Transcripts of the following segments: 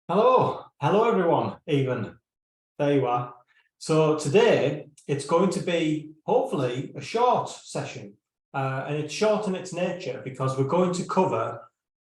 Hello everyone, even. There you are. So today it's going to be hopefully a short session and it's short in its nature because we're going to cover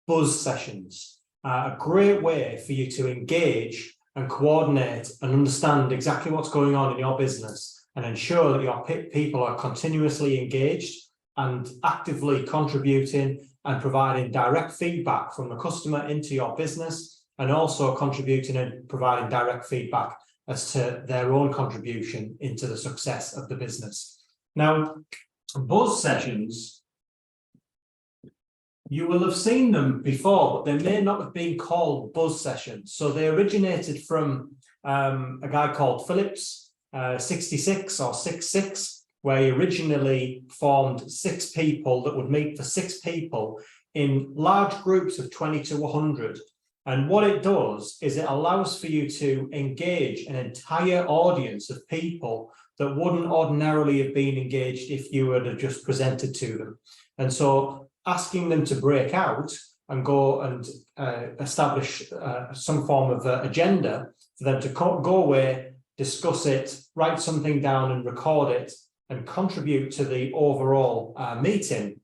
buzz sessions, a great way for you to engage and coordinate and understand exactly what's going on in your business and ensure that your people are continuously engaged and actively contributing and providing direct feedback from the customer into your business, and also contributing and providing direct feedback as to their own contribution into the success of the business. Now, buzz sessions, you will have seen them before, but they may not have been called buzz sessions. So they originated from a guy called Phillips, 66 or 66, where he originally formed 6 people that would meet for 6 people in large groups of 20 to 100. And what it does is it allows for you to engage an entire audience of people that wouldn't ordinarily have been engaged if you would have just presented to them. And so asking them to break out and go and establish some form of agenda for them to go away, discuss it, write something down and record it and contribute to the overall meeting,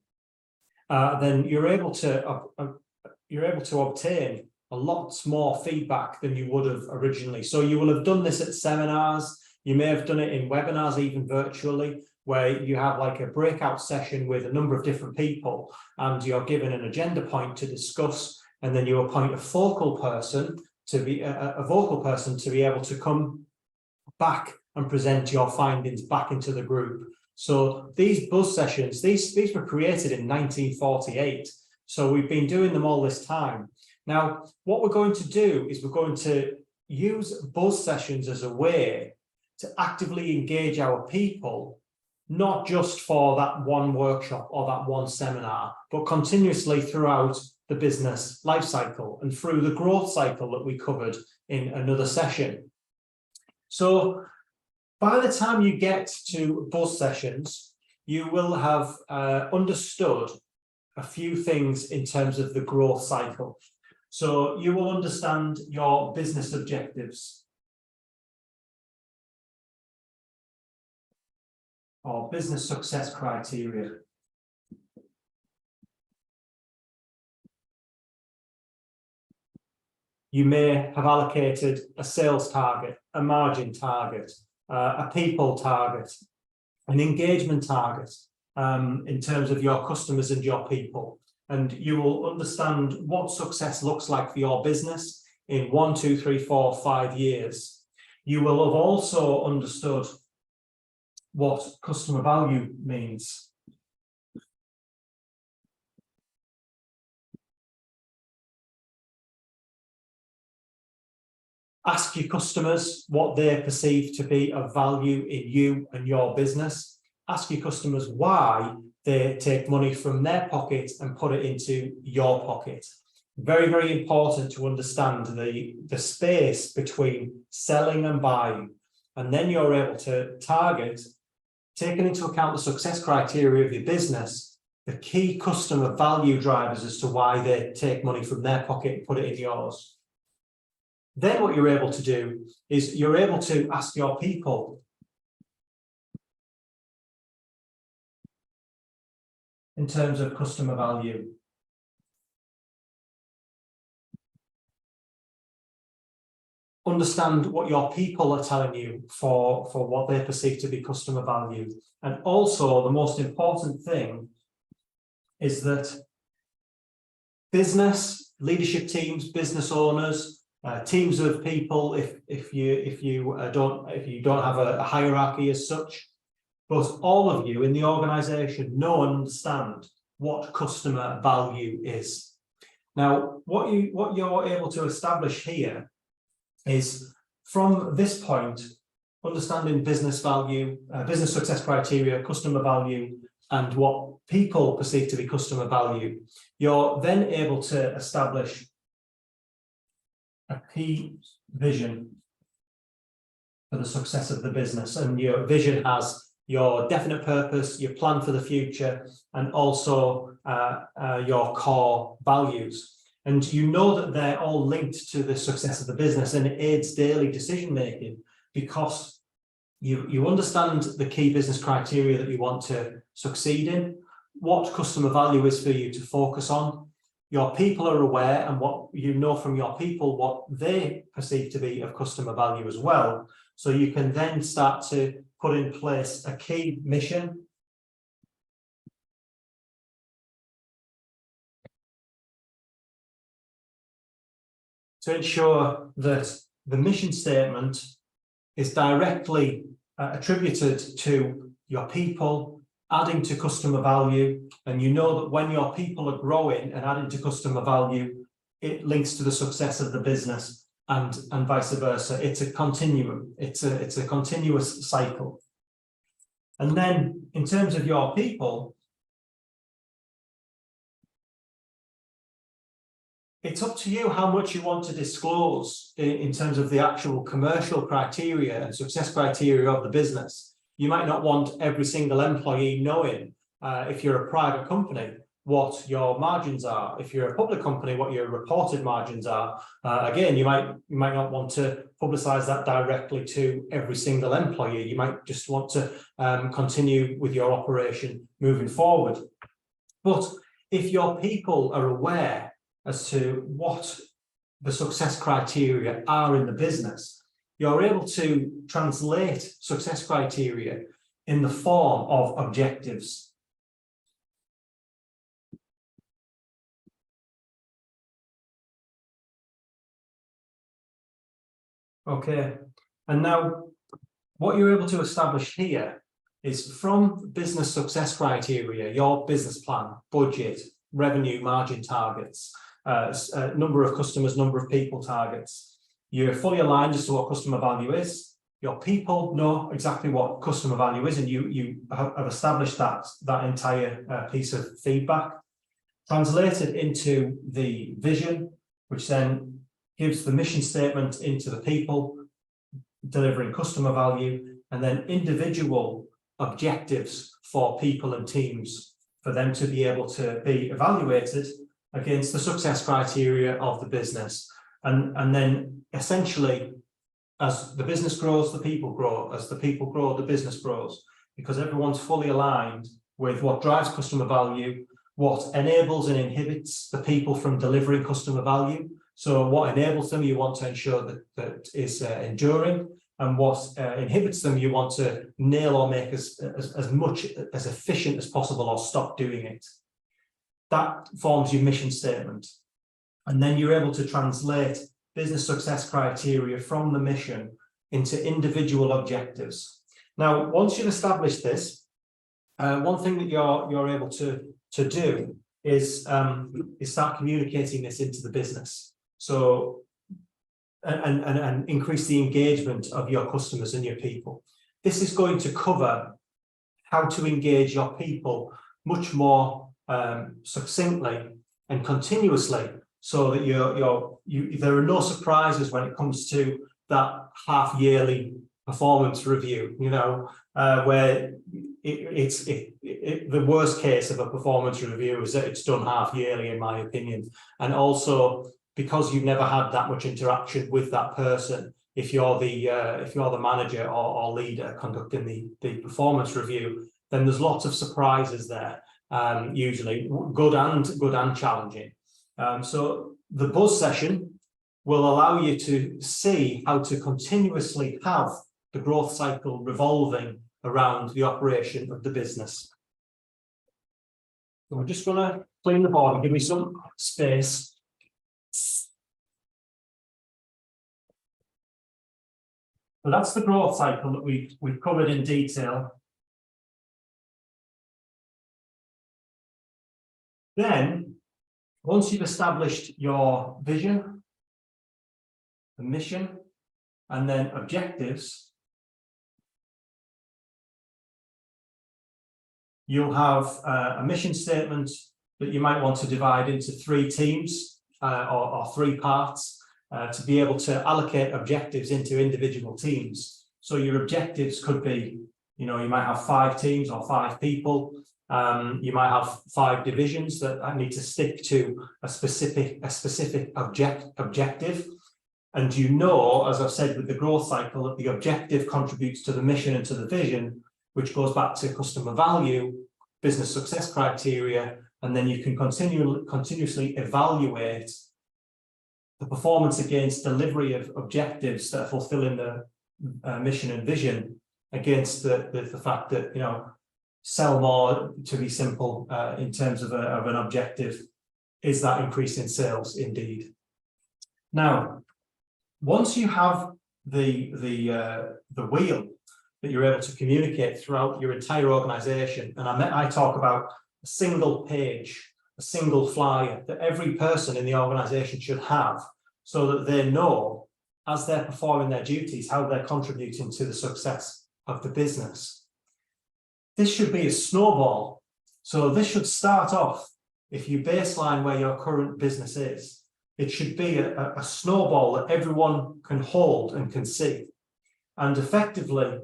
then you're able to obtain a lot more feedback than you would have originally. So you will have done this at seminars, you may have done it in webinars, even virtually, where you have like a breakout session with a number of different people and you're given an agenda point to discuss, and then you appoint a focal person to be a vocal person to be able to come back and present your findings back into the group. So these buzz sessions, these were created in 1948. So we've been doing them all this time. Now, what we're going to do is we're going to use buzz sessions as a way to actively engage our people, not just for that one workshop or that one seminar, but continuously throughout the business life cycle and through the growth cycle that we covered in another session. So by the time you get to buzz sessions, you will have understood a few things in terms of the growth cycle. So you will understand your business objectives or business success criteria. You may have allocated a sales target, a margin target, a people target, an engagement target in terms of your customers and your people. And you will understand what success looks like for your business in 1, 2, 3, 4, 5 years. You will have also understood what customer value means. Ask your customers what they perceive to be of value in you and your business. Ask your customers why they take money from their pocket and put it into your pocket. Very, very important to understand the space between selling and buying. And then you're able to target, taking into account the success criteria of your business, the key customer value drivers as to why they take money from their pocket and put it in yours. Then what you're able to do is you're able to ask your people in terms of customer value. Understand what your people are telling you for what they perceive to be customer value. And also the most important thing is that business, leadership teams, business owners, teams of people, if you don't have a hierarchy as such, but all of you in the organization know and understand what customer value is. Now, what you're able to establish here is, from this point, understanding business value, business success criteria, customer value, and what people perceive to be customer value, you're then able to establish a key vision for the success of the business. And your vision has your definite purpose, your plan for the future, and also your core values. And you know that they're all linked to the success of the business, and it aids daily decision making because you understand the key business criteria that you want to succeed in, what customer value is for you to focus on. Your people are aware, and what you know from your people, what they perceive to be of customer value as well. So you can then start to put in place a key mission. To ensure that the mission statement is directly attributed to your people, adding to customer value, and you know that when your people are growing and adding to customer value, it links to the success of the business, and vice versa. It's a continuum. It's a continuous cycle. And then in terms of your people, it's up to you how much you want to disclose in terms of the actual commercial criteria and success criteria of the business. You might not want every single employee knowing, if you're a private company, what your margins are. If you're a public company, what your reported margins are. Again, you might not want to publicize that directly to every single employee. You might just want to continue with your operation moving forward. But if your people are aware as to what the success criteria are in the business, you're able to translate success criteria in the form of objectives. Okay, and now what you're able to establish here is from business success criteria, your business plan, budget, revenue, margin targets, number of customers, number of people targets. You're fully aligned as to what customer value is. Your people know exactly what customer value is, and you have established that entire piece of feedback, translated into the vision, which then gives the mission statement into the people, delivering customer value, and then individual objectives for people and teams for them to be able to be evaluated against the success criteria of the business. And then essentially, as the business grows, the people grow. As the people grow, the business grows, because everyone's fully aligned with what drives customer value, what enables and inhibits the people from delivering customer value. So what enables them, you want to ensure that is enduring, and what inhibits them, you want to nail or make as much as efficient as possible, or stop doing it. That forms your mission statement. And then you're able to translate business success criteria from the mission into individual objectives. Now, once you've established this, one thing that you're able to do is start communicating this into the business. So, and increase the engagement of your customers and your people. This is going to cover how to engage your people much more succinctly and continuously, so that there are no surprises when it comes to that half-yearly performance review, where the worst case of a performance review is that it's done half-yearly, in my opinion. And also, because you've never had that much interaction with that person, if you're the manager or leader conducting the performance review, then there's lots of surprises there, usually good and challenging. So the buzz session will allow you to see how to continuously have the growth cycle revolving around the operation of the business. So we're just going to clean the board and give me some space. So that's the growth cycle that we've covered in detail. Then, once you've established your vision, the mission, and then objectives, you'll have a mission statement that you might want to divide into 3 teams or 3 parts to be able to allocate objectives into individual teams. So your objectives could be, you might have 5 teams or 5 people, You might have 5 divisions that need to stick to a specific objective. And you know, as I've said with the growth cycle, that the objective contributes to the mission and to the vision, which goes back to customer value, business success criteria, and then you can continuously evaluate the performance against delivery of objectives that are fulfilling the mission and vision against the fact that, you know, sell more, to be simple, in terms of an objective. Is that increase in sales? Indeed. Now, once you have the wheel that you're able to communicate throughout your entire organization, and I talk about a single page, a single flyer that every person in the organization should have, so that they know, as they're performing their duties, how they're contributing to the success of the business. This should be a snowball. So this should start off, if you baseline where your current business is, it should be a snowball that everyone can hold and can see. And effectively,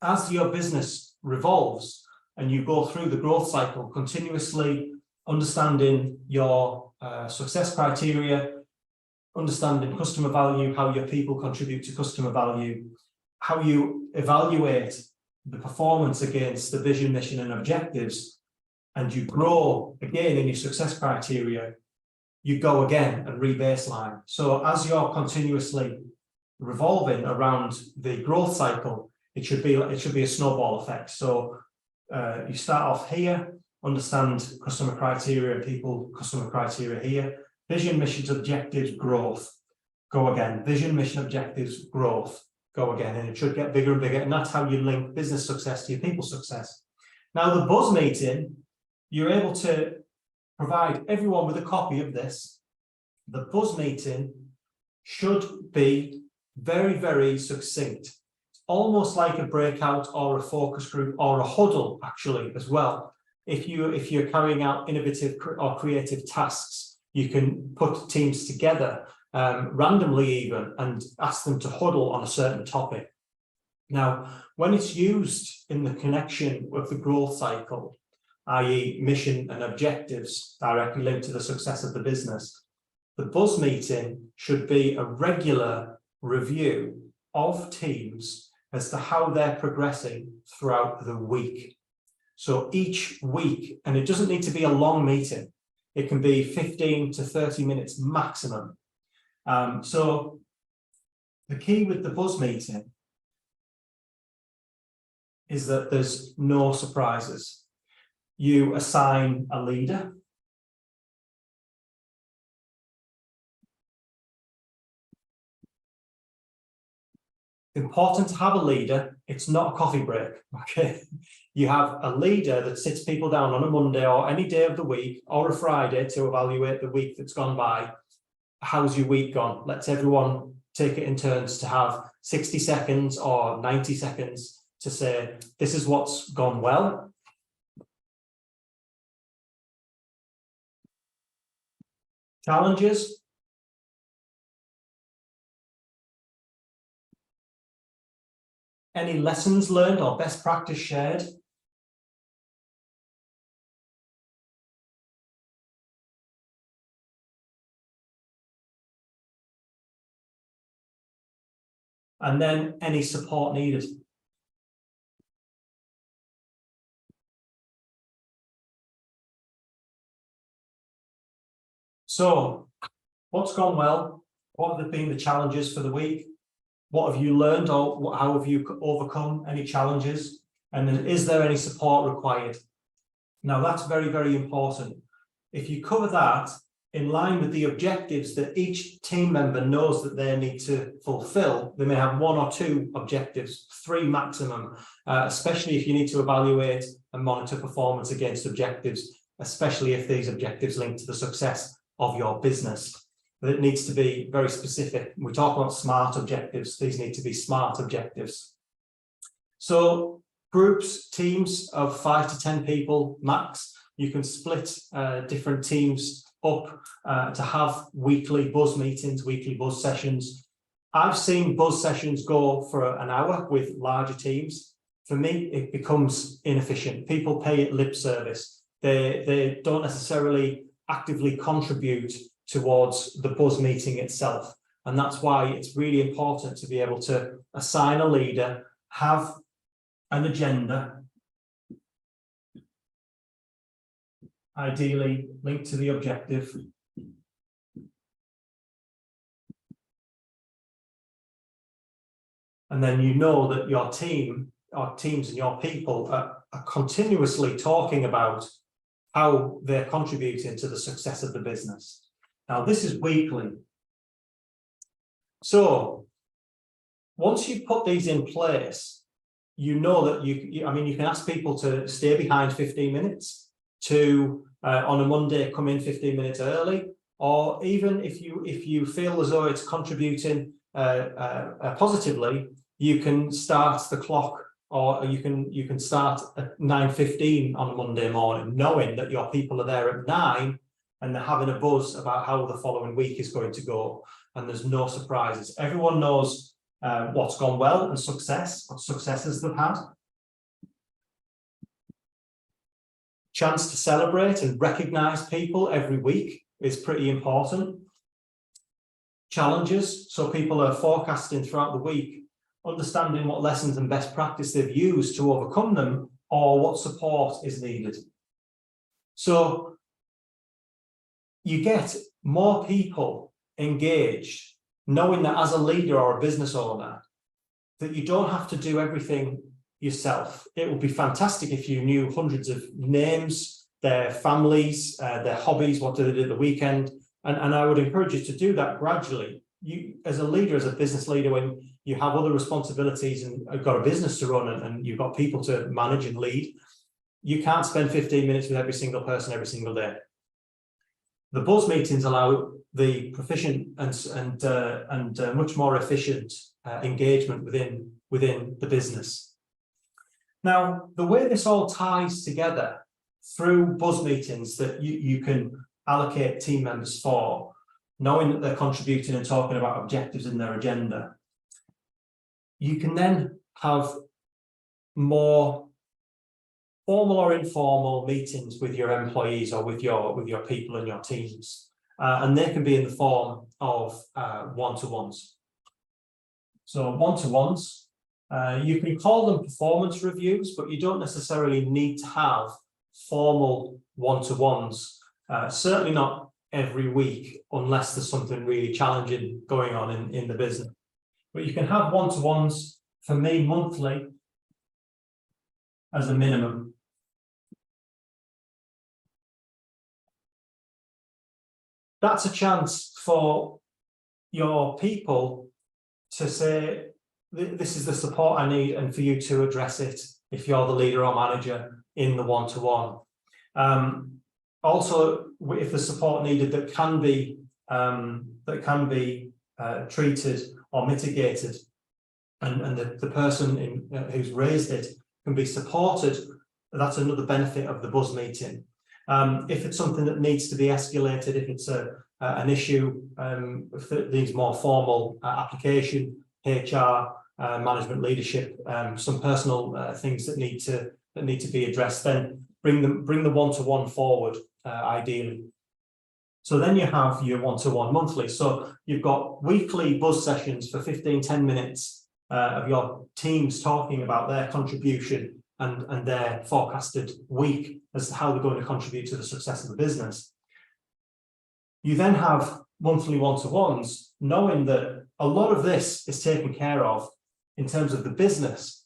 as your business revolves and you go through the growth cycle, continuously understanding your success criteria, understanding customer value, how your people contribute to customer value, how you evaluate the performance against the vision, mission, and objectives, and you grow again in your success criteria, you go again and re-baseline. So as you're continuously revolving around the growth cycle, it should be a snowball effect. So you start off here, understand customer criteria, people, customer criteria here, vision, mission, objectives, growth, go again, vision, mission, objectives, growth, go again, and it should get bigger and bigger, and that's how you link business success to your people success. Now, the buzz meeting, you're able to provide everyone with a copy of this. The buzz meeting should be very, very succinct. It's almost like a breakout or a focus group or a huddle, actually, as well. If you're carrying out innovative or creative tasks, you can put teams together randomly even and ask them to huddle on a certain topic. Now, when it's used in the connection with the growth cycle, i.e. mission and objectives directly linked to the success of the business, the buzz meeting should be a regular review of teams as to how they're progressing throughout the week. So each week, and it doesn't need to be a long meeting, it can be 15 to 30 minutes maximum. So the key with the buzz meeting is that there's no surprises. You assign a leader. Important to have a leader. It's not a coffee break, okay? You have a leader that sits people down on a Monday or any day of the week or a Friday to evaluate the week that's gone by. How's your week gone? Let's everyone take it in turns to have 60 seconds or 90 seconds to say, this is what's gone well. Challenges. Any lessons learned or best practice shared? And then any support needed. So, what's gone well? What have been the challenges for the week? What have you learned, or how have you overcome any challenges? And then, is there any support required? Now, that's very, very important. If you cover that in line with the objectives that each team member knows that they need to fulfill, they may have 1 or 2 objectives, 3 maximum, especially if you need to evaluate and monitor performance against objectives, especially if these objectives link to the success of your business. But it needs to be very specific. We talk about SMART objectives. These need to be SMART objectives. So groups, teams of 5 to 10 people max. You can split different teams up to have weekly buzz meetings, weekly buzz sessions. I've seen buzz sessions go for an hour with larger teams. for me, it becomes inefficient. People pay it lip service. They don't necessarily actively contribute towards the buzz meeting itself. And that's why it's really important to be able to assign a leader, have an agenda, ideally linked to the objective, and then you know that your team, or teams and your people are continuously talking about how they're contributing to the success of the business. Now, this is weekly. So once you put these in place, you know that you can ask people to stay behind 15 minutes, to on a Monday come in 15 minutes early, or even if you feel as though it's contributing positively, you can start the clock, or you can start at 9:15 on a Monday morning, knowing that your people are there at 9 and they're having a buzz about how the following week is going to go, and there's no surprises. Everyone knows what's gone well and what successes they've had. Chance to celebrate and recognize people every week is pretty important. Challenges, so people are forecasting throughout the week, understanding what lessons and best practice they've used to overcome them, or what support is needed. So you get more people engaged, knowing that as a leader or a business owner, that you don't have to do everything yourself. It would be fantastic if you knew hundreds of names, their families, their hobbies, what do they do at the weekend, and I would encourage you to do that gradually. You, as a leader, as a business leader, when you have other responsibilities and have got a business to run and you've got people to manage and lead, you can't spend 15 minutes with every single person every single day. The buzz meetings allow the proficient and much more efficient engagement within the business. Now, the way this all ties together through buzz meetings that you can allocate team members for, knowing that they're contributing and talking about objectives in their agenda, you can then have more formal or informal meetings with your employees or with your people and your teams, and they can be in the form of one-to-ones. So one-to-ones, you can call them performance reviews, but you don't necessarily need to have formal one-to-ones, certainly not every week, unless there's something really challenging going on in the business. But you can have one-to-ones, for me, monthly as a minimum. That's a chance for your people to say, this is the support I need, and for you to address it if you're the leader or manager in the one-to-one. Also, if there's support needed that can be treated or mitigated, and the person who's raised it can be supported, that's another benefit of the buzz meeting. If it's something that needs to be escalated, if it's an issue that needs more formal application, HR, management leadership, some personal things that need to be addressed, then bring the one-to-one forward, ideally. So then you have your one-to-one monthly. So you've got weekly buzz sessions for 15-10 minutes of your teams talking about their contribution and their forecasted week as to how they're going to contribute to the success of the business. You then have monthly one-to-ones, knowing that a lot of this is taken care of in terms of the business.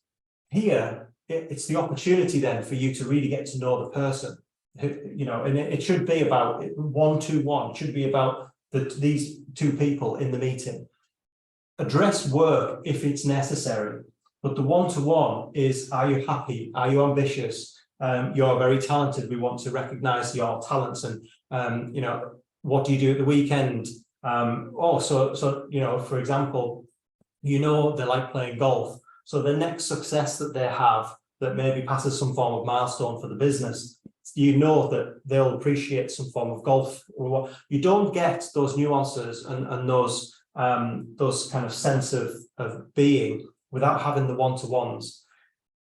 Here, it's the opportunity then for you to really get to know the person. And it should be about one-to-one. It should be about these two people in the meeting. Address work if it's necessary, but the one-to-one is: are you happy? Are you ambitious? You're very talented. We want to recognise your talents, and what do you do at the weekend? For example, they like playing golf. So the next success that they have that maybe passes some form of milestone for the business, you know that they'll appreciate some form of golf. Or you don't get those nuances and those kind of sense of being without having the one-to-ones.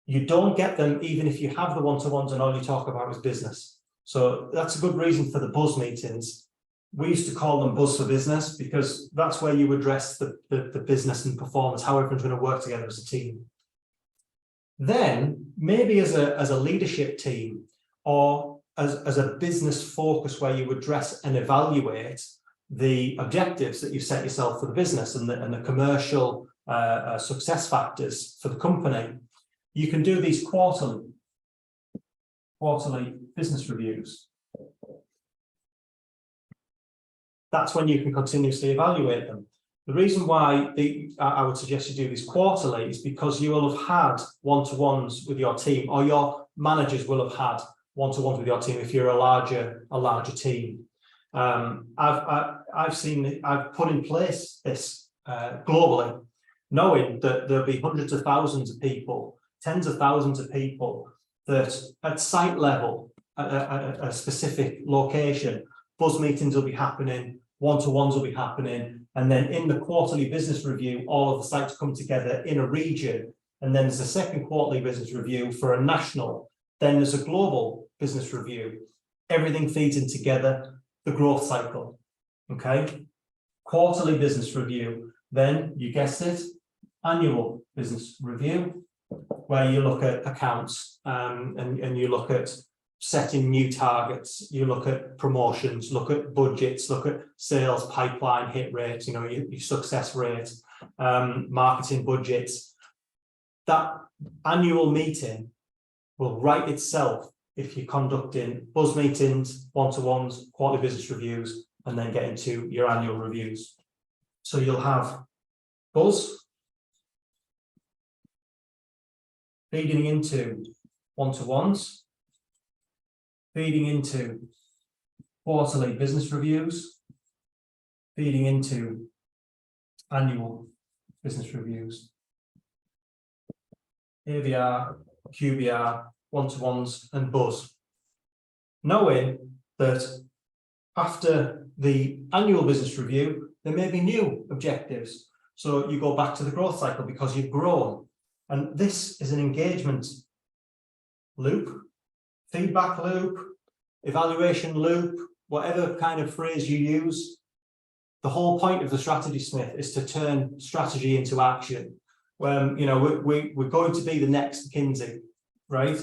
You don't get them even if you have the one-to-ones and all you talk about is business. So that's a good reason for the buzz meetings. We used to call them buzz for business because that's where you address the business and performance, how everyone's going to work together as a team. Then maybe as a leadership team or as a business focus where you address and evaluate the objectives that you set yourself for the business and the commercial success factors for the company, you can do these quarterly business reviews. That's when you can continuously evaluate them. The reason why I would suggest you do these quarterly is because you will have had one-to-ones with your team, or your managers will have had one-to-ones with your team if you're a larger team. I've put in place this globally, knowing that there'll be hundreds of thousands of people, tens of thousands of people that at site level, at a specific location, buzz meetings will be happening, one-to-ones will be happening, and then in the quarterly business review, all of the sites come together in a region, and then there's a second quarterly business review for a national, then there's a global business review. Everything feeds in together, the growth cycle, okay? Quarterly business review, then you guessed it, annual business review, where you look at accounts and you look at setting new targets, you look at promotions, look at budgets, look at sales pipeline hit rates, your success rate, marketing budgets. That annual meeting will write itself if you're conducting buzz meetings, one-to-ones, quarterly business reviews, and then get into your annual reviews. So you'll have buzz feeding into one-to-ones, feeding into quarterly business reviews, feeding into annual business reviews. AVR, QBR, one-to-ones, and buzz. Knowing that after the annual business review, there may be new objectives. So you go back to the growth cycle because you've grown. And this is an engagement loop, feedback loop, evaluation loop, whatever kind of phrase you use. The whole point of the strategy smith is to turn strategy into action. When we're going to be the next McKinsey, right?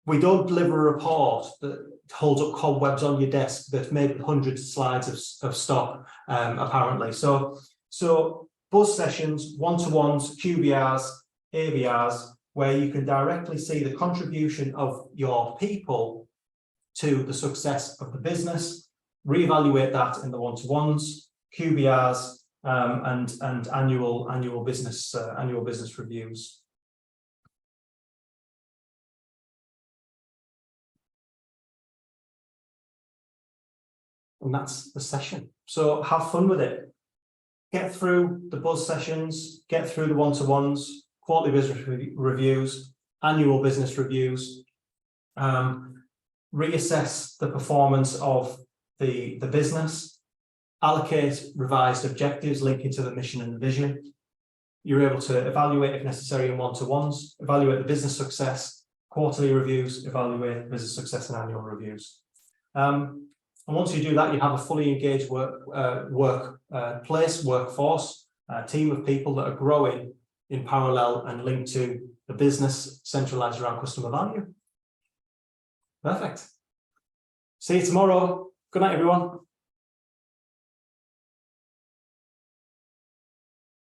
We don't deliver a report that holds up cobwebs on your desk that's made with hundreds of slides of stock, apparently. So buzz sessions, one-to-ones, QBRs, AVRs, where you can directly see the contribution of your people to the success of the business, reevaluate that in the one-to-ones, QBRs, and annual business reviews. And that's the session. So have fun with it. Get through the buzz sessions, get through the one-to-ones, quarterly business reviews, annual business reviews, reassess the performance of the business, allocate revised objectives linking to the mission and the vision. You're able to evaluate if necessary in one-to-ones, evaluate the business success, quarterly reviews, evaluate business success and annual reviews. And once you do that, you have a fully engaged workforce, a team of people that are growing in parallel and linked to the business centralized around customer value. Perfect. See you tomorrow. Good night, everyone.